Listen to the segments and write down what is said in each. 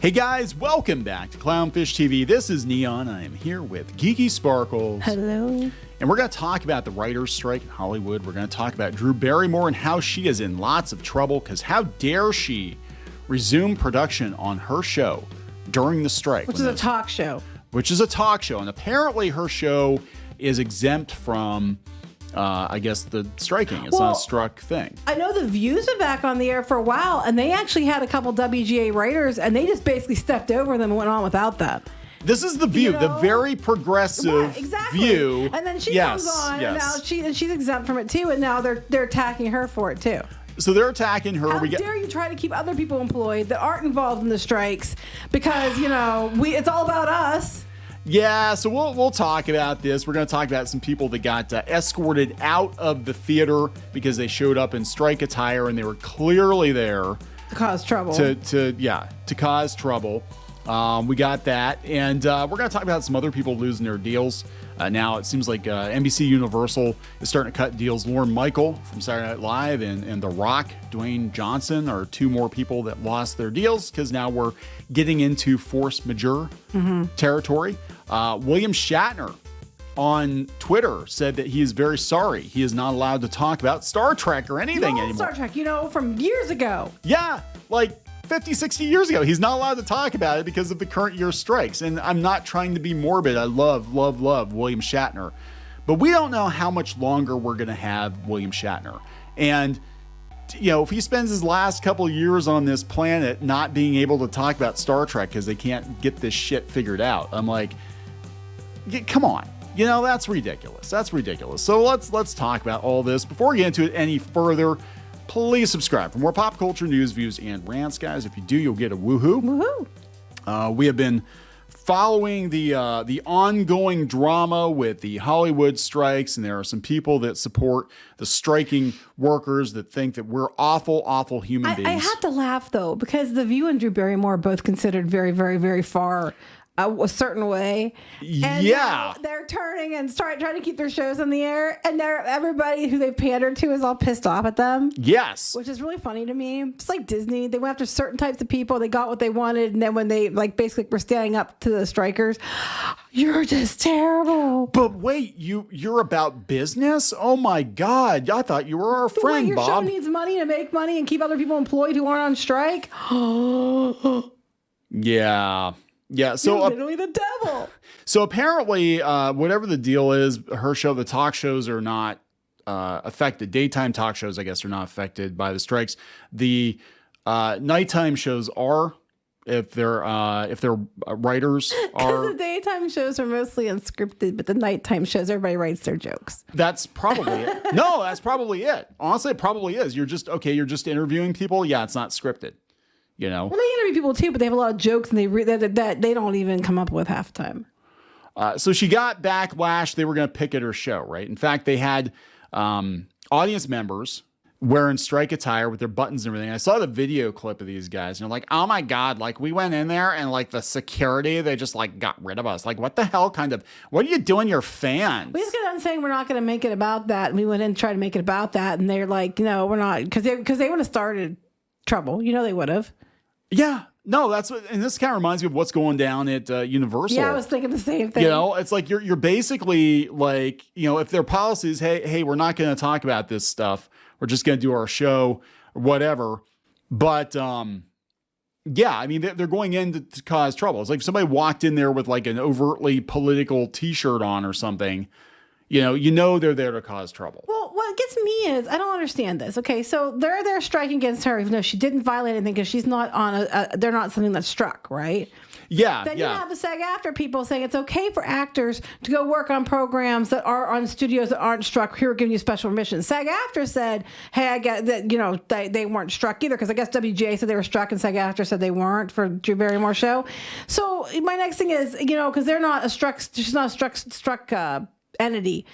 Hey guys, welcome back to Clownfish TV. This is Neon. I am here with Geeky Sparkles. Hello. And we're going to talk about the writer's strike in Hollywood. We're going to talk about Drew Barrymore and how she is in lots of trouble because how dare she resume production on her show during the strike. Which is a talk show. Which is a talk show. And apparently her show is exempt from, I guess, the striking. It's not a struck thing. I know The View's been back on the air for a while, and they actually had a couple WGA writers, and they just basically stepped over them and went on without that. This is The View, the very progressive View. And then she comes on, and now she's exempt from it too, and now they're attacking her for it too. So they're attacking her. How dare you try to keep other people employed that aren't involved in the strikes because, it's all about us. Yeah, so we'll talk about this. We're going to talk about some people that got escorted out of the theater because they showed up in strike attire and they were clearly there to cause trouble. To cause trouble. We got that, and we're going to talk about some other people losing their deals. Now it seems like NBC Universal is starting to cut deals. Lorne Michael from Saturday Night Live and The Rock, Dwayne Johnson are two more people that lost their deals because now we're getting into force majeure territory. William Shatner on Twitter said that he is very sorry. He is not allowed to talk about Star Trek or anything anymore. Star Trek, from years ago. Yeah, like 50, 60 years ago. He's not allowed to talk about it because of the current year strikes. And I'm not trying to be morbid. I love William Shatner. But we don't know how much longer we're going to have William Shatner. And, if he spends his last couple of years on this planet not being able to talk about Star Trek because they can't get this shit figured out, I'm like, come on. That's ridiculous. That's ridiculous. So let's talk about all this. Before we get into it any further, please subscribe for more pop culture news, views, and rants, guys. If you do, you'll get a woohoo. Woohoo. We have been following the ongoing drama with the Hollywood strikes, and there are some people that support the striking workers that think that we're awful human beings. I have to laugh, though, because The View and Drew Barrymore are both considered very, very, very far a certain way. And now they're turning and trying to keep their shows on the air, and everybody who they've pandered to is all pissed off at them. Yes. Which is really funny to me. It's like Disney. They went after certain types of people. They got what they wanted, and then when they basically were standing up to the strikers, you're just terrible. But wait, you're about business? Oh my God. I thought you were our friend, your Bob. Your show needs money to make money and keep other people employed who aren't on strike? Yeah. Yeah, so you're literally the devil. So apparently, whatever the deal is, her show, the talk shows are not affected. Daytime talk shows, I guess, are not affected by the strikes. The nighttime shows are, if their writers are. The daytime shows are mostly unscripted, but the nighttime shows, everybody writes their jokes. That's probably it. No, that's probably it. Honestly, it probably is. You're just interviewing people. Yeah, it's not scripted. Well, they interview people too, but they have a lot of jokes and that they don't even come up with half the time. So she got backlash. They were going to picket her show, right? In fact, they had audience members wearing strike attire with their buttons and everything. I saw the video clip of these guys, and they're like, "Oh my God!" Like we went in there, and like the security, they just got rid of us. Like, what the hell? What are you doing, your fans? We just got done saying we're not going to make it about that, and we went in and tried to make it about that, and they're like, "No, we're not," because they would have started trouble. They would have. Yeah, no, that's what, and this kind of reminds me of what's going down at Universal. Yeah, I was thinking the same thing. It's like you're basically like, if their policy is, hey, we're not going to talk about this stuff. We're just going to do our show or whatever. But yeah, I mean, they're going in to cause trouble. It's like if somebody walked in there with like an overtly political T-shirt on or something. They're there to cause trouble. Well, what gets me is I don't understand this. Okay, so they're there striking against her, even though she didn't violate anything because she's not on they're not something that's struck, right? Yeah. Then you have the SAG-AFTRA people saying it's okay for actors to go work on programs that are on studios that aren't struck. Here, we're giving you special permission. SAG-AFTRA said, hey, I get that, they weren't struck either because I guess WGA said they were struck and SAG-AFTRA said they weren't for Drew Barrymore show. So my next thing is, because they're not she's not a struck entity.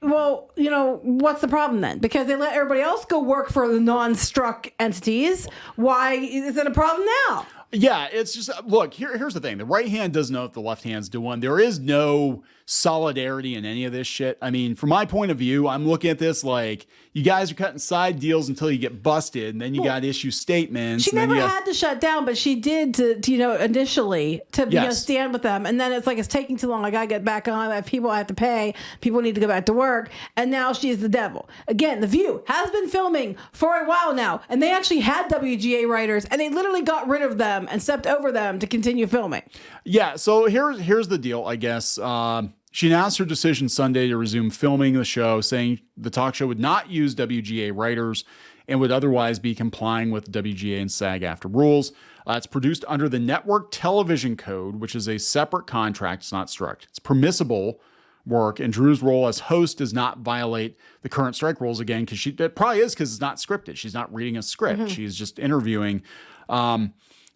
Well, what's the problem then? Because they let everybody else go work for the non-struck entities. Why is it a problem now? Yeah, it's just, look, here's the thing. The right hand doesn't know if the left hand's doing. There is no solidarity in any of this shit. I mean, from my point of view, I'm looking at this like you guys are cutting side deals until you get busted, and then you got to issue statements. She never had to shut down, but she did to initially to stand with them, and then it's like it's taking too long. I gotta get back on. I have people I have to pay. People need to go back to work, and now she's the devil again. The View has been filming for a while now, and they actually had WGA writers, and they literally got rid of them and stepped over them to continue filming. Yeah. So here's the deal, I guess. She announced her decision Sunday to resume filming the show, saying the talk show would not use WGA writers and would otherwise be complying with WGA and SAG-AFTRA rules. It's produced under the Network Television Code, which is a separate contract. It's not strict. It's permissible work, and Drew's role as host does not violate the current strike rules again, because it probably is because it's not scripted. She's not reading a script. Mm-hmm. She's just interviewing.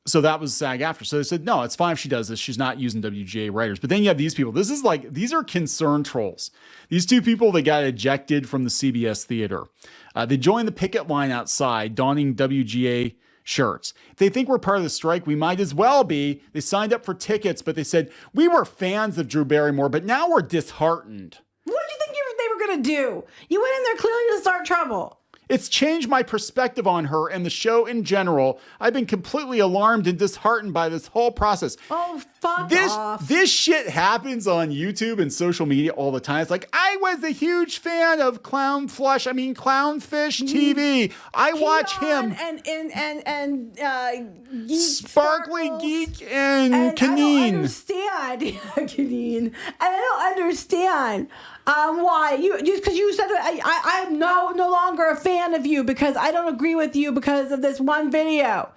So that was SAG-AFTRA. So they said, no, it's fine if she does this. She's not using WGA writers. But then you have these people. These are concerned trolls. These two people that got ejected from the CBS theater. They joined the picket line outside, donning WGA shirts. If they think we're part of the strike, we might as well be. They signed up for tickets, but they said, we were fans of Drew Barrymore, but now we're disheartened. What did you think they were going to do? You went in there clearly to start trouble. It's changed my perspective on her and the show in general. I've been completely alarmed and disheartened by this whole process. Oh, fuck off. This shit happens on YouTube and social media all the time. It's like, I was a huge fan of Clownfish TV. I watch him. And Sparkly Geek and Kaneen. I don't understand. Kaneen. And I don't understand. Why? Because you said that I'm no longer a fan of you because I don't agree with you because of this one video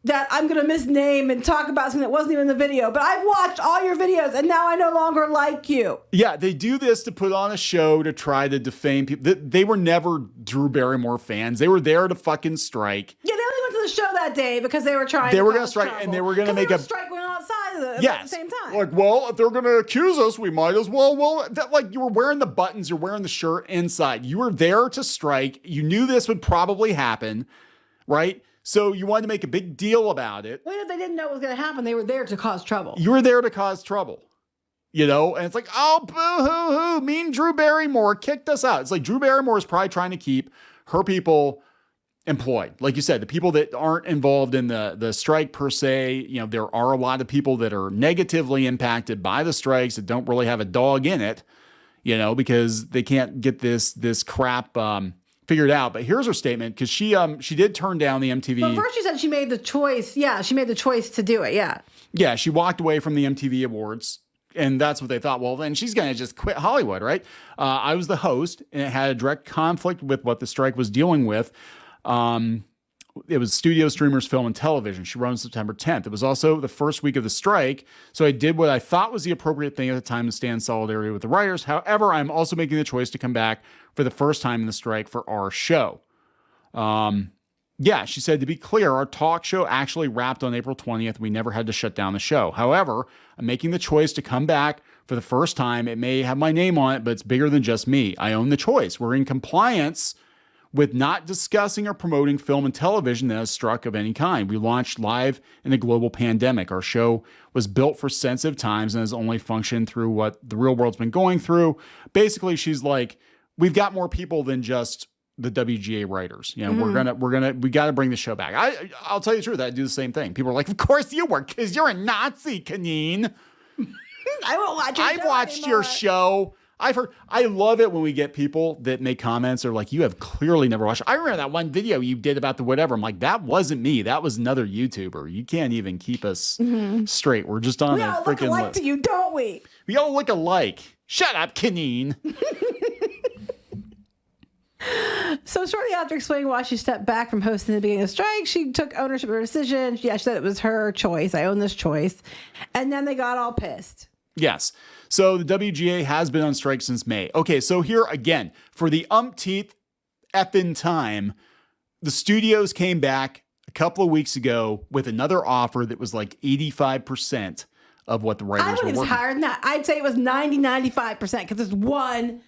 that I'm going to misname and talk about something that wasn't even in the video. But I've watched all your videos and now I no longer like you. Yeah, they do this to put on a show to try to defame people. They were never Drew Barrymore fans. They were there to fucking strike. Yeah, they only went to the show that day because they were trying They were going to strike and they were going to make a strike going outside at the same time. Like, well, if they're going to accuse us, we might as well. Well, like you were wearing the buttons, you're wearing the shirt inside. You were there to strike. You knew this would probably happen, right? So you wanted to make a big deal about it. Wait, if they didn't know what was going to happen, they were there to cause trouble. You were there to cause trouble, and it's like, oh, boo-hoo-hoo, mean Drew Barrymore kicked us out. It's like Drew Barrymore is probably trying to keep her people employed. Like you said, the people that aren't involved in the strike per se, there are a lot of people that are negatively impacted by the strikes that don't really have a dog in it, because they can't get this crap figured out. But here's her statement, because she did turn down the MTV. But first she said she made the choice. Yeah, she made the choice to do it. Yeah. Yeah, she walked away from the MTV Awards. And that's what they thought. Well, then she's going to just quit Hollywood, right? I was the host, and it had a direct conflict with what the strike was dealing with. It was studio, streamers, film, and television. She wrote on September 10th. It was also the first week of the strike, so I did what I thought was the appropriate thing at the time to stand in solidarity with the writers. However, I'm also making the choice to come back for the first time in the strike for our show. Yeah, she said, to be clear, our talk show actually wrapped on April 20th. We never had to shut down the show. However, I'm making the choice to come back for the first time. It may have my name on it, but it's bigger than just me. I own the choice. We're in compliance with not discussing or promoting film and television that has struck of any kind. We launched live in a global pandemic. Our show was built for sensitive times and has only functioned through what the real world's been going through. Basically, she's like, we've got more people than just the WGA writers. We got to bring the show back. I'll tell you the truth. I do the same thing. People are like, of course you were, because you're a Nazi, Kaneen. I won't watch your I've watched your show. I love it when we get people that make comments or like, you have clearly never watched. I remember that one video you did about the whatever. I'm like, that wasn't me. That was another YouTuber. You can't even keep us straight. We're just on a freaking list. We all look alike to you, don't we? We all look alike. Shut up, Kaneen. So shortly after explaining why she stepped back from hosting the beginning of the strike, she took ownership of her decision. She said it was her choice. I own this choice. And then they got all pissed. Yes. So the WGA has been on strike since May. Okay, so here again, for the umpteenth effing time, the studios came back a couple of weeks ago with another offer that was like 85% of what the writers were working. I believe it's higher than that. I'd say it was 95% because there's one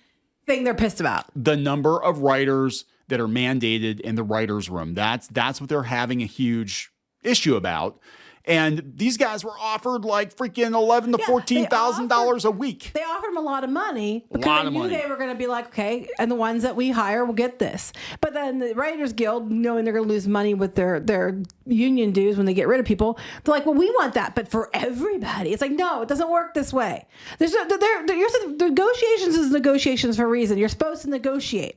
thing they're pissed about. The number of writers that are mandated in the writers' room. That's what they're having a huge issue about. And these guys were offered like freaking $11,000 to $14,000 a week. They offered them a lot they knew they were going to be like, okay, and the ones that we hire will get this. But then the Writers Guild, knowing they're going to lose money with their union dues when they get rid of people, they're like, well, we want that, but for everybody. It's like, no, it doesn't work this way. Negotiations is negotiations for a reason. You're supposed to negotiate.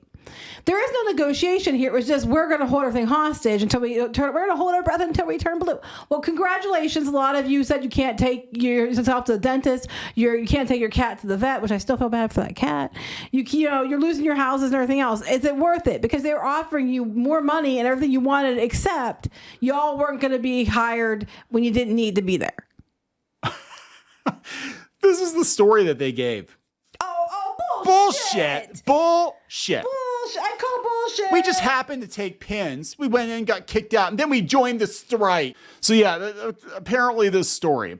There is no negotiation here. It was just, we're going to hold everything hostage until we're going to hold our breath until we turn blue. Well, congratulations. A lot of you said you can't take yourself to the dentist. You can't take your cat to the vet, which I still feel bad for that cat. You're losing your houses and everything else. Is it worth it? Because they were offering you more money and everything you wanted, except y'all weren't going to be hired when you didn't need to be there. This is the story that they gave. Bullshit. Bullshit. I call bullshit. We just happened to take pins. We went in, got kicked out, and then we joined the strike. So yeah, apparently the story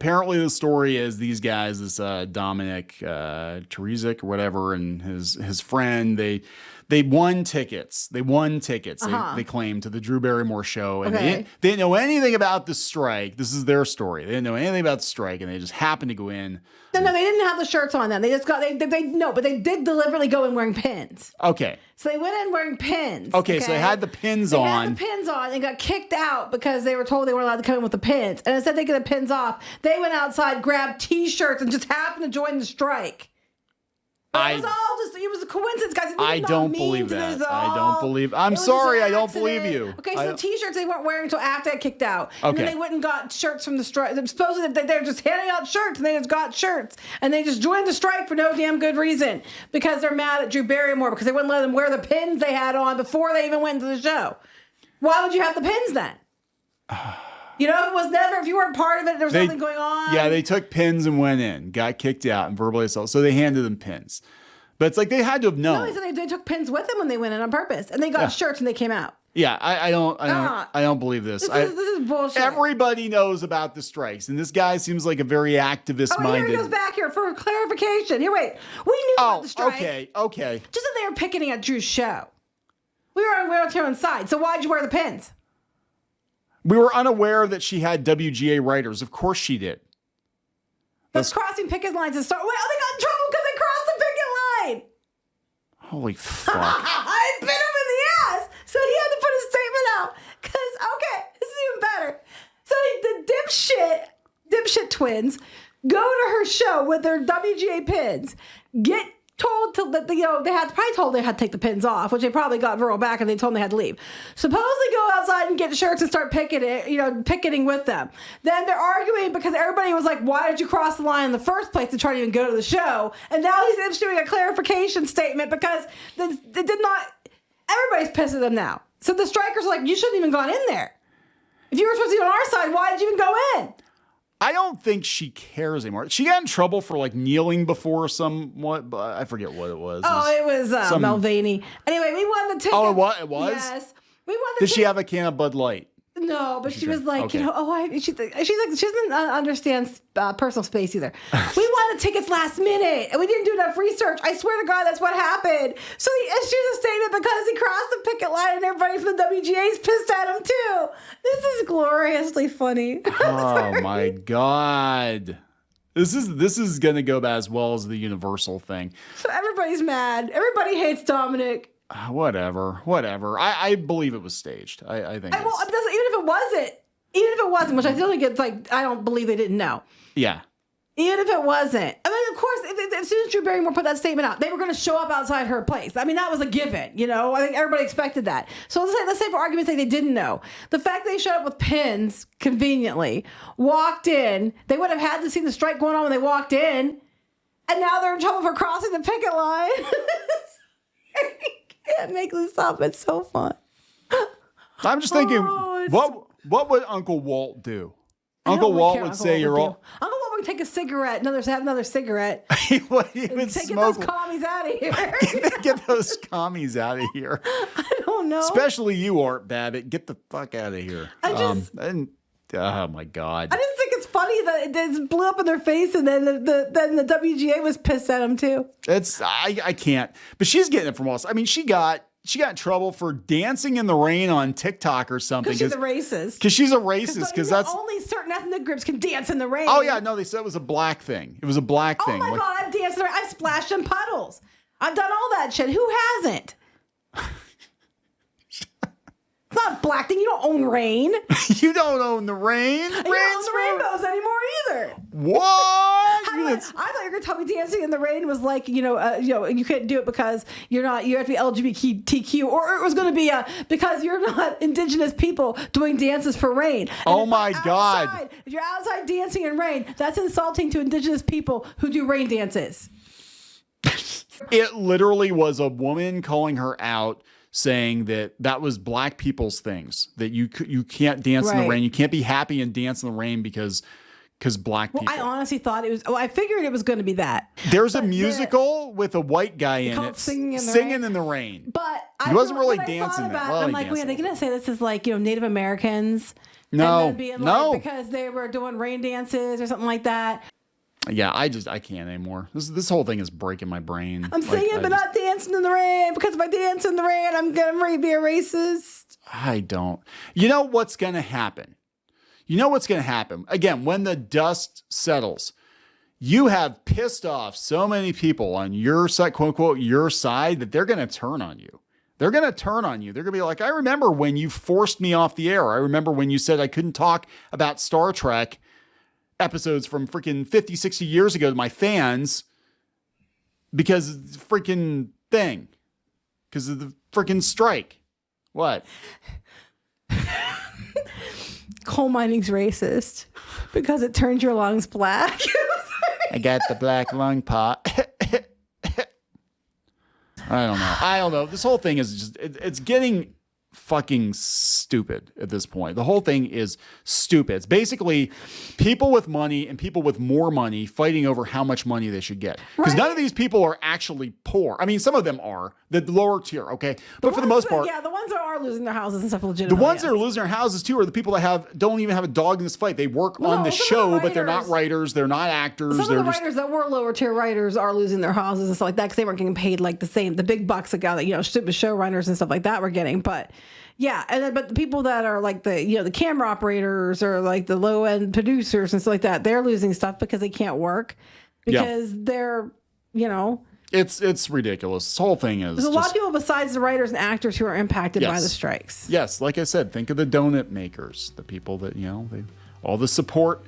is these guys, this Dominic Terezik or whatever, and his friend, they won tickets. They claimed to the Drew Barrymore show, and they didn't know anything about the strike. This is their story. They didn't know anything about the strike, and they just happened to go in. No, they didn't have the shirts on them. They just got but they did deliberately go in wearing pins. Okay. So they went in wearing pins. Okay, so they had the pins on. They had the pins on and got kicked out because they were told they weren't allowed to come in with the pins. And instead they get the pins off. They went outside, grabbed T-shirts, and just happened to join the strike. It was a coincidence, guys. I don't believe that. I'm sorry, I don't believe you. Okay, so the T-shirts they weren't wearing until after I kicked out. Okay. And then they went and got shirts from the strike. Supposedly they were just handing out shirts, and they just got shirts. And they just joined the strike for no damn good reason. Because they're mad at Drew Barrymore because they wouldn't let them wear the pins they had on before they even went into the show. Why would you have the pins then? If you weren't part of it, there was nothing going on. Yeah, they took pins and went in, got kicked out, and verbally assaulted. So they handed them pins. But it's like they had to have known. No, he said they took pins with them when they went in on purpose, and they got shirts and they came out. Yeah, I don't believe this. This is bullshit. Everybody knows about the strikes, and this guy seems like a very activist-minded. Here he goes back here for clarification. Here, wait. We knew about the strike. Okay. Just that they were picketing at Drew's show. We were on Karen's side, so why'd you wear the pins? We were unaware that she had WGA writers. Of course she did. Those crossing picket lines and they got in trouble because they crossed the picket line. Holy fuck. I bit him in the ass. So he had to put a statement out. This is even better. So the dipshit twins go to her show with their WGA pins, get told to let they had to take the pins off, which they probably got Viral back and they told them they had to leave. Supposedly go outside and get shirts and start picketing with them. Then they're arguing because everybody was like, why did you cross the line in the first place to try to even go to the show? And now he's issuing a clarification statement because everybody's pissed at them now. So the strikers are like, you shouldn't even gone in there. If you were supposed to be on our side, why did you even go in? I don't think she cares anymore. She got in trouble for kneeling before I forget what it was. It was Mulvaney. Anyway, we won the ticket. Oh, it was? Yes. We won the ticket. Did she have a can of Bud Light? No, but she was like, she doesn't understand personal space either. We won the tickets last minute, and we didn't do enough research. I swear to God, that's what happened. So he issues a statement because he crossed the picket line, and everybody from the WGA is pissed at him too. This is gloriously funny. Oh my God. This is gonna go as well as the Universal thing. So everybody's mad. Everybody hates Dominic. Whatever. I believe it was staged. I think. Even if it wasn't, which I feel like it's like I don't believe they didn't know. Yeah. Even if it wasn't, I mean, of course, as soon as Drew Barrymore put that statement out, they were going to show up outside her place. I mean, that was a given. I think everybody expected that. So let's say for argument's sake, they didn't know. The fact they showed up with pins conveniently, walked in, they would have had to see the strike going on when they walked in, and now they're in trouble for crossing the picket line. Can't make this up. It's so fun. I'm just thinking, what would Uncle Walt do? Uncle Walt would say you're all. Uncle Walt would take a cigarette. Have another cigarette. He would smoke. Get those commies out of here. Get those commies out of here. I don't know. Especially you, Art Babbitt. Get the fuck out of here. Oh my God. I just think it's funny that it just blew up in their face, and then the WGA was pissed at them too. I can't. But she's getting it from us. I mean, she got she got in trouble for dancing in the rain on TikTok or something. Because she's a racist. Because she's a racist. Because that's only certain ethnic groups can dance in the rain. Oh yeah, no, they said it was a black thing. It was a black thing. Oh my God, I've danced in the rain. I've splashed in puddles. I've done all that shit. Who hasn't? It's not a black thing. You don't own rain. You don't own the rain. You don't own the rainbows anymore either. What? I thought you were gonna tell me dancing in the rain was like, you couldn't do it because you have to be LGBTQ, or it was gonna be because you're not indigenous people doing dances for rain. And oh my God! If you're outside dancing in rain, that's insulting to indigenous people who do rain dances. It literally was a woman calling her out, saying that was black people's things, that you can't dance in the rain. You can't be happy and dance in the rain because black people. I honestly thought it was. Oh, I figured it was going to be that. There's a musical with a white guy in it singing in the rain. But he wasn't really dancing. I'm like, wait, are they going to say this is like Native Americans? No, and then being no, like, because they were doing rain dances or something like that. Yeah, I can't anymore. This whole thing is breaking my brain. I'm singing, but not dancing in the rain, because if I dance in the rain, I'm gonna be a racist. I don't. You know what's gonna happen? Again, when the dust settles, you have pissed off so many people on your side, quote unquote, your side, that they're gonna turn on you. They're gonna be like, I remember when you forced me off the air. I remember when you said I couldn't talk about Star Trek episodes from freaking 50, 60 years ago to my fans because of the freaking thing. Because of the freaking strike. What? Coal mining's racist because it turns your lungs black. I got the black lung pot. I don't know. This whole thing is just, it's getting fucking stupid at this point. The whole thing is stupid. It's basically people with money and people with more money fighting over how much money they should get. Because none of these people are actually poor. I mean, some of them are, the lower tier, okay? But for the most part... Yeah, the ones that are losing their houses and stuff legitimately. The ones that are losing their houses too are the people that don't even have a dog in this fight. They work on the show, but they're not writers. They're not actors. Some of the writers that were lower tier writers are losing their houses and stuff like that because they weren't getting paid like the big bucks that got, stupid showrunners and stuff like that were getting. But yeah, but the people that are like the camera operators or like the low end producers and stuff like that, they're losing stuff because they can't work because they're, It's ridiculous. This whole thing is. There's a lot of people besides the writers and actors who are impacted by the strikes. Yes, like I said, think of the donut makers, the people that all the support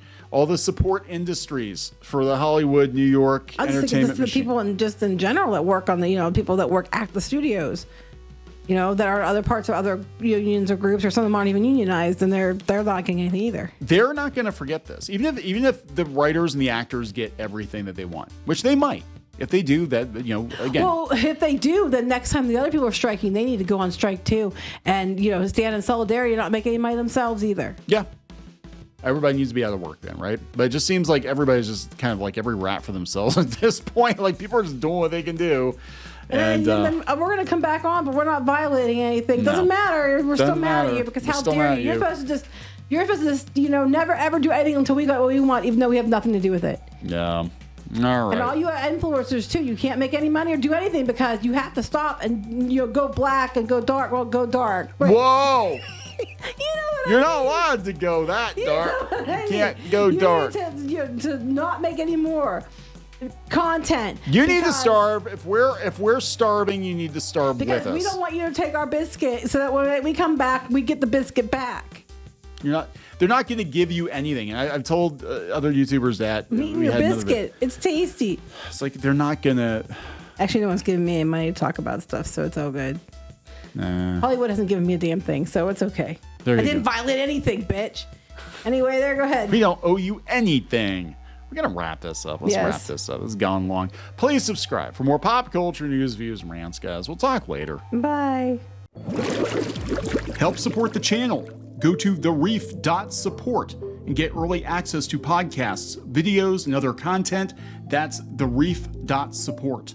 industries for the Hollywood, New York entertainment machine. The people in general that work on the people that work at the studios. That are other parts of other unions or groups, or some of them aren't even unionized, and they're not getting anything either. They're not going to forget this, even if the writers and the actors get everything that they want, which they might. If they do that, again. Well, if they do, then next time the other people are striking, they need to go on strike too, and stand in solidarity and not make any money themselves either. Yeah. Everybody needs to be out of work then, right? But it just seems like everybody's just kind of like every rat for themselves at this point. Like people are just doing what they can do. And then we're going to come back on, but we're not violating anything. Doesn't matter. We're still mad at you because how dare you? You're supposed to just, never ever do anything until we got what we want, even though we have nothing to do with it. Yeah. All right. And all you influencers too, you can't make any money or do anything because you have to stop and go black and go dark. Well, go dark. Right. Whoa. You're not allowed to go that dark. You can't go dark. To not make any more content. You need to starve. If we're starving, you need to starve with us. Because we don't want you to take our biscuit, so that when we come back, we get the biscuit back. They're not going to give you anything. And I've told other YouTubers that. Eat your biscuit. It's tasty. It's like they're not going to. Actually, no one's giving me any money to talk about stuff, so it's all good. Hollywood hasn't given me a damn thing, so it's okay. I didn't violate anything, bitch. Anyway, go ahead. We don't owe you anything. We're going to wrap this up. Let's wrap this up. It's gone long. Please subscribe for more pop culture news, views, and rants, guys. We'll talk later. Bye. Help support the channel. Go to thereef.support and get early access to podcasts, videos, and other content. That's thereef.support.